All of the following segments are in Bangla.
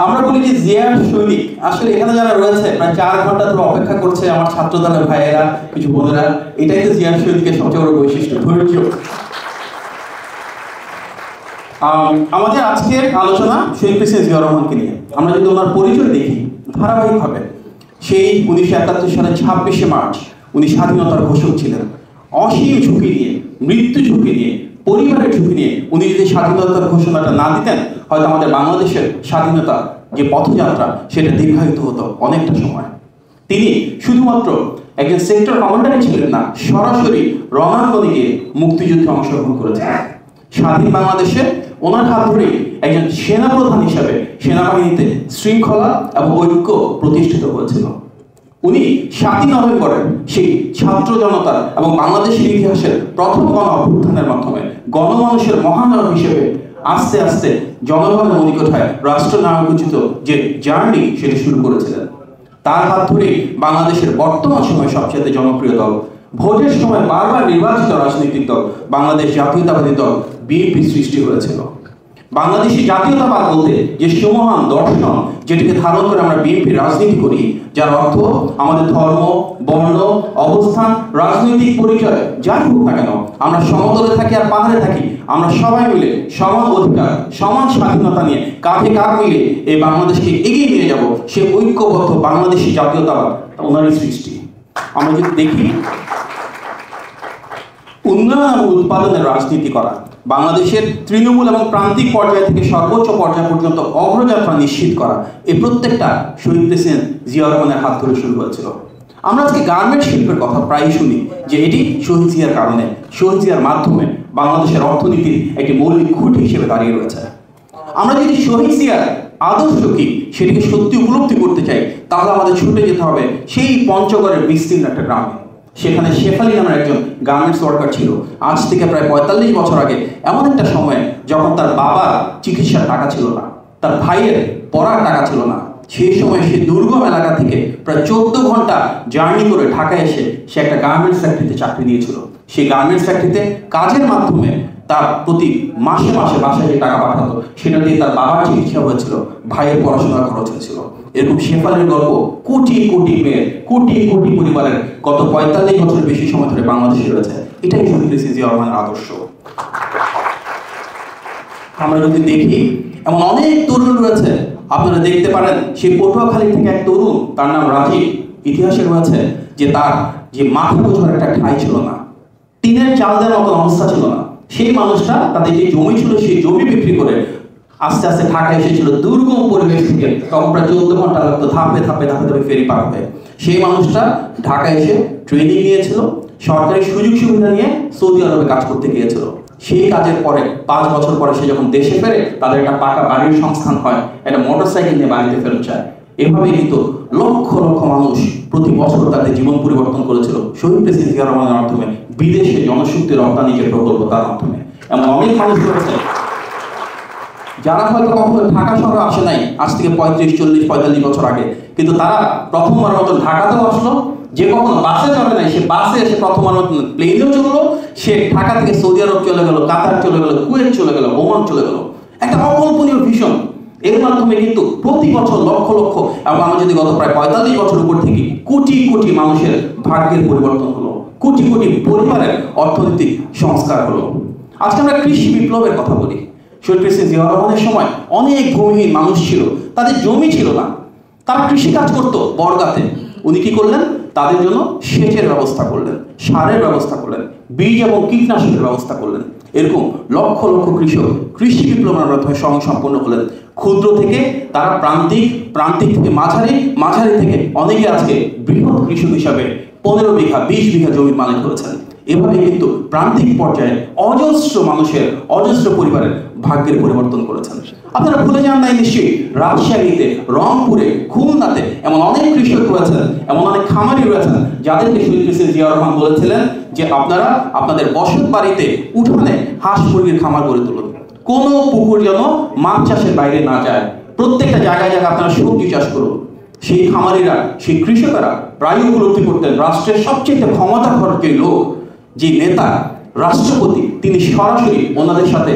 আমরা বলি যে জিয়ার সৈনিক, আসলে এখানে যারা রয়েছে প্রায় 4 ঘন্টা ধরে অপেক্ষা করছে আমার ছাত্র দলের ভাইয়েরা, কিছু বোনেরা, এটাই তো জিয়ার সৈনিকের সবচেয়ে বড় বৈশিষ্ট্য, ধৈর্য। আমাদের আজকের আলোচনা শহীদ প্রেসিডেন্ট জিয়াউর রহমানকে নিয়ে। আমরা যদি ওনার পরিচয় দেখি ধারাবাহিকভাবে, সেই 1971 সালের 26শে মার্চ উনি স্বাধীনতার ঘোষক ছিলেন। অসীম ঝুঁকি নিয়ে, মৃত্যু ঝুঁকি নিয়ে, পরিবারের ঝুঁকি নিয়ে উনি যদি স্বাধীনতার ঘোষণাটা না দিতেন, হয়তো আমাদের বাংলাদেশের স্বাধীনতা যে পথযাত্রা সেটা দীর্ঘায়িত হতো অনেকটা সময়। তিনি শুধুমাত্র একজন সেক্টর কমান্ডারই ছিলেন না, সরাসরি রণাঙ্গনে গিয়ে মুক্তিযুদ্ধে অংশগ্রহণ করেছিলেন। স্বাধীন বাংলাদেশে ওনার হাত ধরেই একজন সেনাপ্রধান হিসাবে সেনাবাহিনীতে শৃঙ্খলা এবং ঐক্য প্রতিষ্ঠিত হয়েছিল। উনি 7ই নভেম্বরের সেই ছাত্র জনতার এবং বাংলাদেশের ইতিহাসের প্রথম গণ অভ্যুত্থানের মাধ্যমে গণমানুষের মহানায়ক হিসেবে আস্তে আস্তে জনগণের মনিকঠায় রাষ্ট্রনায়কোচিত যে জার্নি সেটা শুরু করেছিলেন। তার হাত ধরেই বাংলাদেশের বর্তমান সময়ে সবচেয়ে জনপ্রিয় দল, ভোটের সময় বারবার নির্বাচিত রাজনৈতিক দল বাংলাদেশ জাতীয়তাবাদী দল বিএনপি সৃষ্টি হয়েছিল। বাংলাদেশি জাতীয়তাবাদ বলতে যে সমহান দর্শন যেটিকে ধারণ করে আমরা বিএনপি রাজনীতি করি, যার অর্থ আমাদের ধর্ম, বর্ণ, অবস্থান, রাজনৈতিক পরিচয় যাই হোক না কেন, আমরা সমতলে থাকি আর পাহাড়ে থাকি, আমরা সবাই মিলে সমান অধিকার, সমান স্বাধীনতা নিয়ে কাঁধে কাঁধ মিলে এই বাংলাদেশকে এগিয়ে নিয়ে যাব, সে ঐক্যবদ্ধ বাংলাদেশি জাতীয়তাবাদ ওনারই সৃষ্টি। আমরা যদি দেখি উন্নয়ন এবং উৎপাদনের রাজনীতি করা, বাংলাদেশের তৃণমূল এবং প্রান্তিক পর্যায় থেকে সর্বোচ্চ পর্যায় পর্যন্ত অগ্রযাত্রা নিশ্চিত করা, এই প্রত্যেকটা শহীদ প্রেসিডেন্ট জিয়াউর রহমানের হাত ধরে শুরু হয়েছিল। আমরা আজকে গার্মেন্ট শিল্পের কথা প্রায়ই শুনি যে এটি শহীদ জিয়ার কারণে, শহীদ জিয়ার মাধ্যমে বাংলাদেশের অর্থনীতির একটি মৌলিক খুঁটি হিসেবে দাঁড়িয়ে রয়েছে। আমরা যদি শহীদ জিয়ার আদর্শ কি সেটিকে সত্যি উপলব্ধি করতে চাই, তাহলে আমাদের ছুটে যেতে হবে সেই পঞ্চগড়ের বিস্তীর্ণ একটা গ্রামে। সেখানে শেফালি নামের একজন গার্মেন্টস ওয়ার্কার ছিল। আজ থেকে প্রায় 45 বছর আগে, এমন একটা সময়ে যখন তার বাবার চিকিৎসার টাকা ছিল না, তার ভাইয়ের পড়ার টাকা ছিল না, সেই সময় সে দুর্গম এলাকা থেকে প্রায় 14 ঘন্টা জার্নি করে ঢাকায় এসে সে একটা গার্মেন্টস ফ্যাক্টরিতে চাকরি দিয়েছিল। সেই গার্মেন্টস ফ্যাক্টরিতে কাজের মাধ্যমে তার প্রতি মাসে মাসে বাসায় যে টাকা পাঠাতো, সেটা দিয়ে তার বাবার চিকিৎসা হয়েছিল, ভাইয়ের পড়াশোনার খরচ হয়েছিল। এরকম শেফালির গল্প কোটি কোটি মেয়ের, কোটি কোটি পরিবারের গত 45 বছরের বেশি সময় ধরে বাংলাদেশে রয়েছে। এটাই শহীদ প্রেসিডেন্ট জিয়াউর রহমানের আদর্শ। আমরা যদি দেখি এমন অনেক তরুণ রয়েছে, আপনারা দেখতে পারেন সেই পটুয়াখালী থেকে এক তরুণ, তার নাম রাজীব। ইতিহাসে রয়েছে যে তার যে মাথা গোছার একটা ঠাঁই ছিল না, টিনের চাল দেওয়ার মতো অবস্থা ছিল না। সেই মানুষটা তাদের যে জমি ছিল সেই জমি বিক্রি করে আস্তে আস্তে ঢাকায় এসেছিল দুর্গম পরিবেশ থেকে। তখন প্রায় 14 ঘন্টা লাগতো ধাপে ধাপে ধাপে ধাপে ফেরি পার হয়ে। সেই মানুষটা ঢাকায় এসে ট্রেনিং নিয়েছিল, সরকারি সুযোগ সুবিধা নিয়ে সৌদি আরবে কাজ করতে গিয়েছিল। সেই কাজের পরে 5 বছর পরে সে যখন দেশে ফেরে, তাদের একটা পাকা বাড়ির সংস্থান হয়, একটা মোটরসাইকেল নিয়ে বাড়িতে ফেরত যায়। এভাবে কিন্তু লক্ষ লক্ষ মানুষ প্রতি বছর তাদের জীবন পরিবর্তন করেছিল শহীদ প্রেসিডেন্ট জিয়াউর রহমানের মাধ্যমে, বিদেশে জনশক্তি রপ্তানি যে প্রকল্প তার মাধ্যমে। এমন অনেক মানুষ রয়েছে যারা হয়তো কখনো ঢাকা শহরে আসে নাই আজ থেকে 35, 40, 45 বছর আগে, কিন্তু তারা প্রথমবার মতন ঢাকাতেও আসলো। যে কখনো বাসে চলে নাই, সে বাসে এসে প্রথমবার মতন প্লেনেও চললো। সে ঢাকা থেকে সৌদি আরব চলে গেল, কাতার চলে গেল, কুয়েত চলে গেল, ওমান চলে গেল। একটা অকল্পনীয় ভীষণ। এর মাধ্যমে কিন্তু প্রতি বছর লক্ষ লক্ষ, এবং আমরা যদি গত প্রায় 45 বছর উপর থেকে কোটি কোটি মানুষের ভাগ্যের পরিবর্তন হলো, কোটি কোটি পরিবারের অর্থনৈতিক সংস্কার হলো। আজকে আমরা কৃষি বিপ্লবের কথা বলি। শহীদ প্রেসিডেন্ট জিয়াউর রহমানের সময় অনেক ভূমিহীন মানুষ ছিল, তাদের জমি ছিল না, তারা কৃষি কাজ করতো বর্গাতে। উনি কি করলেন? তাদের জন্য সেচের ব্যবস্থা করলেন, সারের ব্যবস্থা করলেন, বীজ এবং কীটনাশকের ব্যবস্থা করলেন। এরকম লক্ষ লক্ষ কৃষক কৃষি বিপ্লবের মাধ্যমে স্বয়ংসম্পন্ন হলেন। ক্ষুদ্র থেকে তারা প্রান্তিক, প্রান্তিক থেকে মাঝারি, মাঝারি থেকে অনেকে আজকে বৃহৎ কৃষক হিসাবে 15 বিঘা 20 বিঘা জমির মালিক করেছেন। এভাবে কিন্তু প্রান্তিক পর্যায়ে অজস্র মানুষের, অজস্র পরিবারের ভাগ্যের পরিবর্তন করেছেন। আপনারা ভুলে যান নাই নিশ্চয়ই, রাজশাহীতে, রংপুরে, খুলনাতে এমন অনেক কৃষক রয়েছেন, এমন অনেক খামারি রয়েছেন, যাদেরকে শহীদ প্রেসিডেন্ট জিয়াউর রহমান বলেছিলেন যে আপনারা আপনাদের বসত বাড়িতে উঠানে হাঁস মুরগির খামার গড়ে তুলুন, কোনো পুকুর যেন মাছ চাষের বাইরে না যায়, প্রত্যেকটা জায়গায় জায়গায় আপনারা সবজি চাষ করুন। সেই খামারিরা, সেই কৃষকেরা প্রায় উপলব্ধি করতেন রাষ্ট্রের সবচেয়ে ক্ষমতাধর যে লোক, যে নেতা, রাষ্ট্রপতি, তিনি সরাসরি ওনাদের সাথে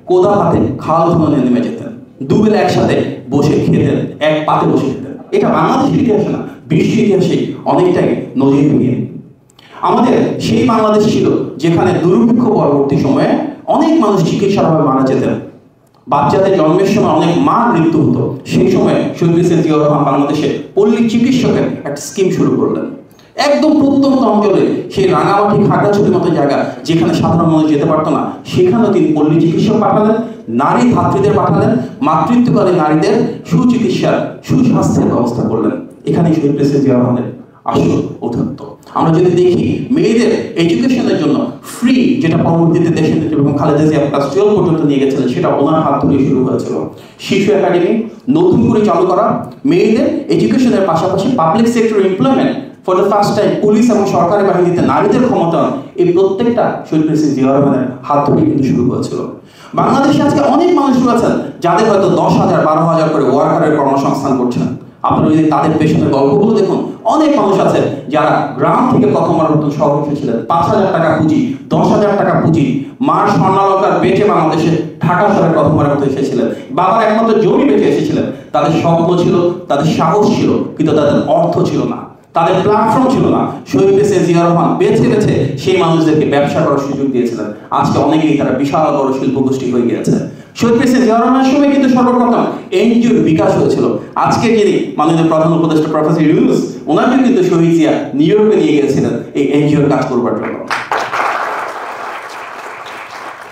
কোদা হাতে খাল খননে নেমে যেতেন। দুবেলা একসাথে বসে খেতেন, এক পাতে বসে খেতেন। এটা বাংলাদেশের ইতিহাসে না, বিশ্ব ইতিহাসে অনেকটাই নজিরবিহীন। আমাদের সেই বাংলাদেশ ছিল যেখানে দুর্ভিক্ষ পরবর্তী সময়ে অনেক মানুষ চিকিৎসার অভাবে মারা যেতেন, বাচ্চাদের জন্মের সময় অনেক মার মৃত্যু হতো। সেই সময় শহীদ প্রেসিডেন্ট জিয়াউর রহমান বাংলাদেশে পল্লী চিকিৎসকের একটা স্কিম শুরু করলেন। একদম প্রত্যন্ত অঞ্চলে সেই রাঙামাটি খাগড়াছড়ির মতো জায়গা যেখানে সাধারণ মানুষ যেতে পারতো না, সেখানেও তিনি পল্লী চিকিৎসক পাঠালেন, নারী ধাত্রীদের পাঠালেন, মাতৃত্বকালীন নারীদের সুচিকিৎসার সুস্বাস্থ্যের ব্যবস্থা করলেন। এখানে শহীদ প্রেসিডেন্ট জিয়াউর রহমানের আসল ঔদ্ধত্য। আমরা যদি দেখি মেয়েদের এডুকেশনের জন্য ফ্রি, যেটা পরবর্তীতে দেশের নেত্রী এবং খালেদা জিয়া ক্লাস 12 পর্যন্ত নিয়ে গেছিলেন, সেটা ওনার হাত ধরে শুরু হয়েছিল। শিশু একাডেমি নতুন করে চালু করা, মেয়েদের এডুকেশনের পাশাপাশি public sector employment for the first time, police এবং সরকারি বাহিনীতে নারীদের ক্ষমতায়ন, এই প্রত্যেকটা শহীদ প্রেসিডেন্ট জিয়াউর রহমানের হাত ধরে কিন্তু শুরু হয়েছিল। বাংলাদেশে আজকে অনেক মানুষ রয়েছেন যাদের হয়তো 10,000 12,000 করে ওয়ার্কারের কর্মসংস্থান করছেন। আপনারা যদি তাদের পেছনের গল্পগুলো দেখুন, অনেক মানুষ আছে যারা গ্রাম থেকে প্রথমবার নতুন শহর এসেছিলেন, 5,000 টাকা পুঁজি, 10,000 টাকা পুঁজি, মার স্বর্ণালঙ্কার বেচে বাংলাদেশে ঢাকা শহরে প্রথমবার মতো এসেছিলেন, বাবার একমাত্র জমি বেচে এসেছিলেন। তাদের স্বপ্ন ছিল, তাদের সাহস ছিল, কিন্তু তাদের অর্থ ছিল না, তাদের প্ল্যাটফর্ম ছিল না। শহীদ প্রেসিডেন্ট জিয়াউর রহমান বেছে বেছে সেই মানুষদেরকে ব্যবসা করার সুযোগ দিয়েছিলেন। আজকে অনেকেই তারা বিশাল বড় শিল্প গোষ্ঠী হয়ে গিয়েছে। শহীদ প্রেসিডেন্ট জিয়াউর রহমানের সময় কিন্তু সর্বপ্রথম এনজিওর বিকাশ হয়েছিল। আজকে যিনি মাননীয় প্রধান উপদেষ্টা প্রফেসর ইউনূস, ওনাকে কিন্তু শহীদ জিয়া নিউ ইয়র্কে নিয়ে গিয়েছিলেন এই এনজিওর কাজ করবার জন্য।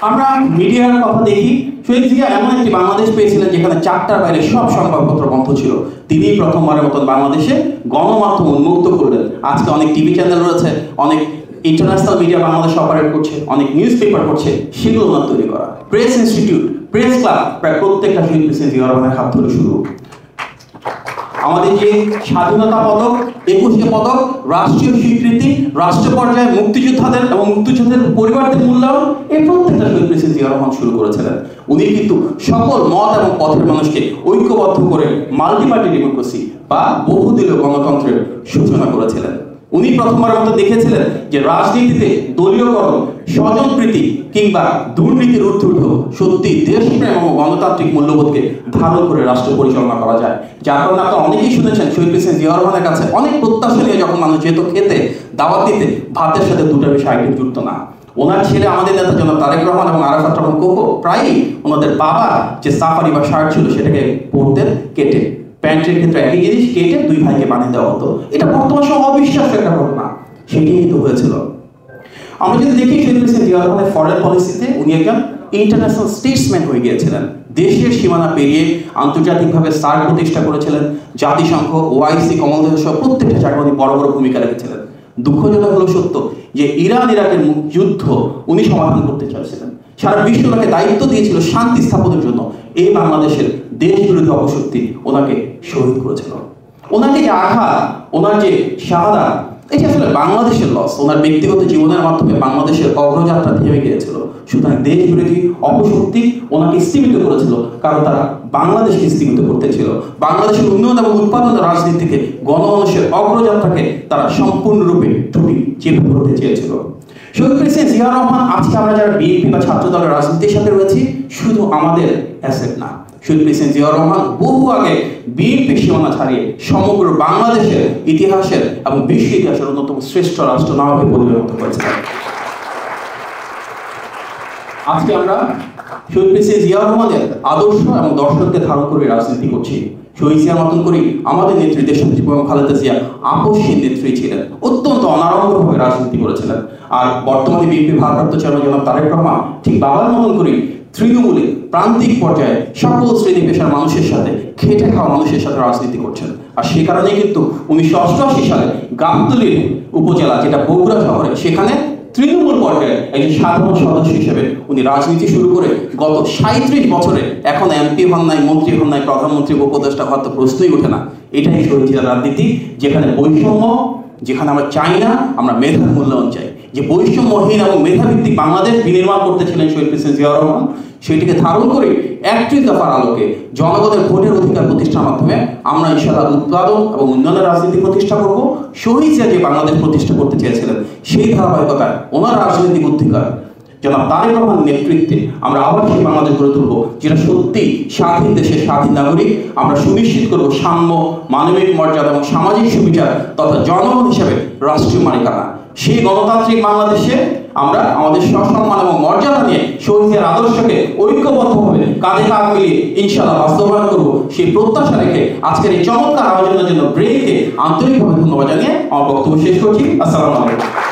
আমরা মিডিয়ার কথা দেখি, শহীদ জিয়া এমন একটি বাংলাদেশ পেয়েছিলেন যেখানে 4টার বাইরে সব সংবাদপত্র বন্ধ ছিল। তিনি প্রথমবারের মতন বাংলাদেশে গণমাধ্যম উন্মুক্ত করলেন। আজকে অনেক টিভি চ্যানেল রয়েছে, অনেক ইন্টারন্যাশনাল মিডিয়া বাংলাদেশ অপারেট করছে, অনেক নিউজ পেপার করছে, সেগুলো ওনার তৈরি করা। প্রেস ইনস্টিটিউট, প্রেস ক্লাব, প্রায় প্রত্যেকটা শহীদ প্রেসিডেন্ট জিয়াউর রহমানের হাত ধরে শুরু। আমাদের যে স্বাধীনতা পদক, 21 পদক, রাষ্ট্রীয় স্বীকৃতি, রাষ্ট্র পর্যায়ে মুক্তিযোদ্ধাদের এবং মুক্তিযোদ্ধাদের পরিবারদের মূল্যায়ন, এই প্রত্যেকটা শহীদ প্রেসিডেন্ট জিয়াউর রহমান শুরু করেছিলেন। উনি কিন্তু সকল মত এবং পথের মানুষকে ঐক্যবদ্ধ করে মাল্টি পার্টি ডেমোক্রেসি বা বহুদলীয় গণতন্ত্রের সূচনা করেছিলেন। উনি প্রথমবার মতো দেখেছিলেন যে রাজনীতিতে দলীয়করণ, স্বজনপ্রীতি কিংবা দুর্নীতির ঊর্ধ্বে উঠে সত্যি দেশপ্রেম এবং গণতান্ত্রিক মূল্যবোধকে ধারণ করে রাষ্ট্র পরিচালনা করা যায়। যার কারণে আপনারা অনেকেই শুনেছেন শহীদ প্রেসিডেন্ট জিয়াউর রহমানের কাছে অনেক প্রত্যাশা নিয়ে যখন মানুষ যেত খেতে, দাওয়াত দিতে, ভাতের সাথে দুটো বেশি আইটেম জুটত না। ওনার ছেলে আমাদের নেতা জনাব তারেক রহমান এবং আরাফাত রহমান কোকো প্রায়ই ওনাদের বাবার যে সাফারি বা শার্ট ছিল সেটাকে পরতেন কেটে, প্যান্টের ক্ষেত্রে একই জিনিস কেটে 2 ভাইকে বানিয়ে দেওয়া হতো। এটা বর্তমান সময় অবিশ্বাস্য একটা ঘটনা, সেটাই কিন্তু হয়েছিল। আমরা যদি দেখি শহীদ প্রেসিডেন্ট জিয়াউর রহমানের ফরেন পলিসিতে উনি একজন ইন্টারন্যাশনাল স্টেটসম্যান হয়ে গিয়েছিলেন। দেশের সীমানা পেরিয়ে আন্তর্জাতিকভাবে সার্ক প্রতিষ্ঠা করেছিলেন, জাতিসংঘ, ওআইসি, কমনওয়েলথ সহ প্রত্যেকটা জায়গায় উনি বড় বড় ভূমিকা রেখেছিলেন। দুঃখজনক হলো সত্য যে ইরান ইরাকের যুদ্ধ উনি সমাধান করতে চাইছিলেন। সারা বিশ্ব তাকে দায়িত্ব দিয়েছিল শান্তি স্থাপনের জন্য। এই বাংলাদেশের দেশ বিরোধী অপশক্তি ওনাকে শহীদ করেছিল। ওনাকে যে আঘাত, ওনার যে শাহাদা, এটা আসলে বাংলাদেশের লস। ওনার ব্যক্তিগত জীবনের মাধ্যমে বাংলাদেশের অগ্রযাত্রা থেমে গিয়েছিল। সুতরাং দেশ বিরোধী অপশক্তি ওনাকে স্থিমিত করেছিল, কারণ তারা বাংলাদেশকে স্থিমিত করতে ছিল। বাংলাদেশের উন্নয়ন এবং উৎপাদনের রাজনীতিকে, গণমানুষের অগ্রযাত্রাকে তারা সম্পূর্ণরূপে ত্রুটি চেপে ধরতে চেয়েছিল। শহীদ প্রেসিডেন্ট জিয়াউর রহমান আজকে আমরা যারা বিএনপি বা ছাত্র দলের রাজনীতির সাথে রয়েছি, শুধু আমাদের অ্যাসেট না। শহীদ প্রেসিডেন্ট জিয়াউর রহমান বহু আগে বিএনপি সীমানা ছাড়িয়ে সমগ্র বাংলাদেশের ইতিহাসের এবং বিশ্ব ইতিহাসের অন্যতম শ্রেষ্ঠ রাষ্ট্র নায়কে পরিণত করেছিলেন। আজকে আমরা শহীদ প্রেসিডেন্ট জিয়াউর রহমানের আদর্শ এবং দর্শনকে ধারণ করে রাজনীতি করছি। শহীদ জিয়ার মতন করে আমাদের নেত্রী দেশনেত্রী বেগম খালেদা জিয়া আপসহীন নেত্রী ছিলেন, অত্যন্ত অনাড়ম্বরভাবে রাজনীতি করেছিলেন। আর বর্তমানে বিএনপি ভারপ্রাপ্ত চেয়ারম্যান জনাব তারেক রহমান ঠিক বাবার মতন করে তৃণমূলে প্রান্তিক পর্যায়ে সকল শ্রেণী পেশার মানুষের সাথে, খেটে খাওয়া মানুষের সাথে রাজনীতি করছেন। আর সে কারণেই কিন্তু 1988 সালে গাবতলী উপজেলা, যেটা বগুড়া শহরে, সেখানে তৃণমূল পর্যায়ে একজন সাধারণ সদস্য হিসেবে উনি রাজনীতি শুরু করে গত 37 বছরে এখন এমপি হন নাই, মন্ত্রী হন নাই, প্রধানমন্ত্রী উপদেষ্টা হওয়ার তো প্রশ্নই ওঠে না। এটাই শহীদ জিয়ার রাজনীতি, যেখানে বৈষম্য, যেখানে আমরা চাই না, আমরা মেধার মূল্যায়ন চাই। যে বৈষম্যহীন এবং মেধাভিত্তিক বাংলাদেশ বিনির্মাণ করতেছিলেন শহীদ প্রেসিডেন্ট জিয়াউর রহমান, সেটিকে ধারণ করে 31 দফার আলোকে জনগণের ভোটের অধিকার প্রতিষ্ঠার মাধ্যমে আমরা ইনশাআল্লাহ উৎপাদন এবং উন্নয়নের রাজনীতি প্রতিষ্ঠা করব। শহীদ জিয়া যে বাংলাদেশ প্রতিষ্ঠা করতে চেয়েছিলেন, সেই ধারাবাহিকতায় ওনার রাজনৈতিক অধিকার জনাব তারেক রহমানের নেতৃত্বে আমরা আবার সেই বাংলাদেশ গড়ে তুলব যেটা সত্যি স্বাধীন দেশের স্বাধীন নাগরিক। আমরা সুনিশ্চিত করব সাম্য, মানবিক মর্যাদা এবং সামাজিক সুবিচার তথা জনগণ হিসেবে রাষ্ট্রীয় মালিকানা। সেই গণতান্ত্রিক বাংলাদেশে আমরা আমাদের সসম্মান এবং মর্যাদা নিয়ে শহীদের আদর্শকে ঐক্যবদ্ধভাবে কাঁধে কাঁধ মিলিয়ে ইনশাআল্লাহ বাস্তবায়ন করব, সেই প্রত্যাশা রেখে আজকের এই চমৎকার আয়োজনের জন্য ব্রেইনকে আন্তরিকভাবে ধন্যবাদ জানিয়ে আমার বক্তব্য শেষ করছি। আসসালামু আলাইকুম।